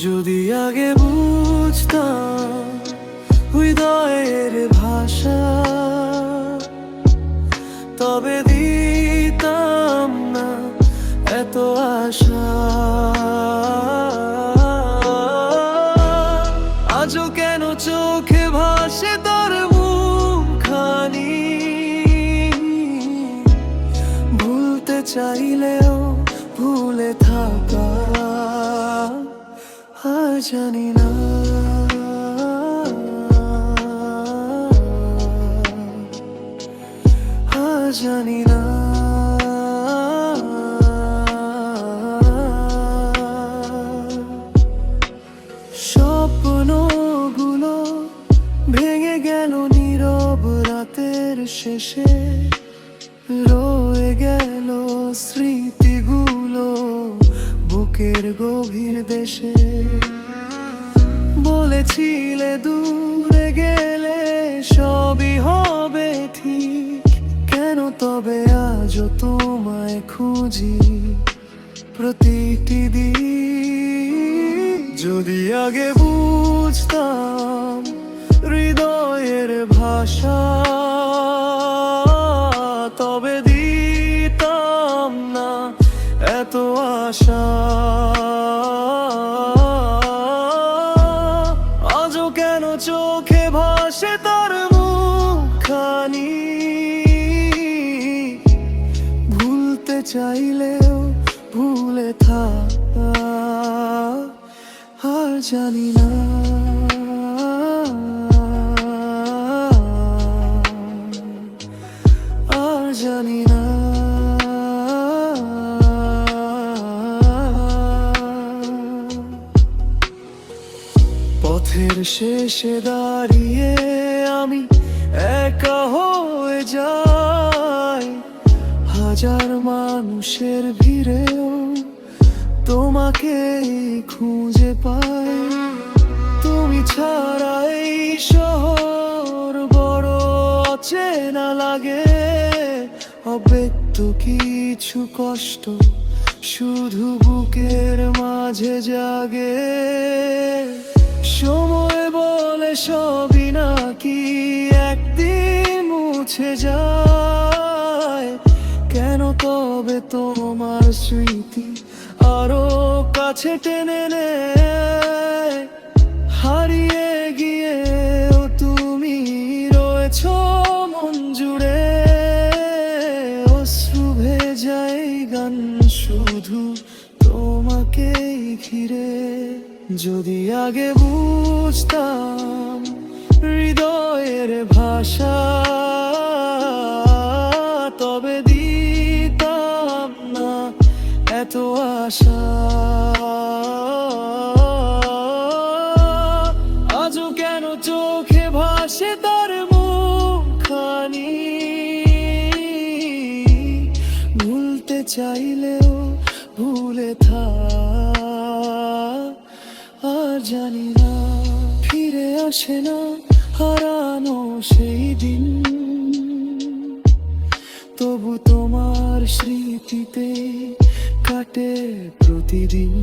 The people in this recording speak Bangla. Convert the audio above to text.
যদি আগে বুঝতাম হৃদয়ের ভাষা, তবে দিতাম না এত আশা। আজও কেন চোখে ভাসে তোর মুখখানি, ভুলতে চাইলেও ভুলে থাকা আর জানি না। জানি না স্বপ্নগুলো ভেঙে গেল নীরব রাতের শেষে, রয়ে গেল স্মৃতিগুলো বুকের গভীর দেশে। বলেছিলে দূরে গেলে সবই হবে ঠিক, কেন তবে আজও তোমায় খুঁজি প্রতিটি দিন। যদি আগে বুঝতাম হৃদয়ের ভাষা, তবে দিতাম না এত আশা। আজও কেন চোখে ভাসে তার মুখখানি, ভুলতে চাইলেও ভুলে থাকা আর জানি না। আর জানি না। পথের শেষে দাঁড়িয়ে আমি একা হয়ে যাই, হাজার মানুষের ভিড়েও তোমাকেই খুঁজে পাই। তুমি ছাড়া এই শহর বড় অচেনা লাগে, অব্যক্ত কিছু কষ্ট শুধু বুকের মাঝে জাগে। সময় বলে সবই নাকি একদিন মুছে যায়, কেন তবে তোমার স্মৃতি আরো কাছে টেনে নেয়। হারিয়ে গিয়েও তুমি রয়েছ মন জুড়ে, অশ্রু ভেজাই গান শুধু তোমাকেই ঘিরে। যদি আগে বুঝতাম হৃদয়ের ভাষা, তবে দিতাম না এত আশা। আজও কেন চোখে ভাসে তার মুখখানি, ভুলতে চাইলেও ভুলে থাক আর জানি না। ফিরে আসে না হারানো সেই দিন, তবু তোমার স্মৃতিতে কাটে প্রতিদিন।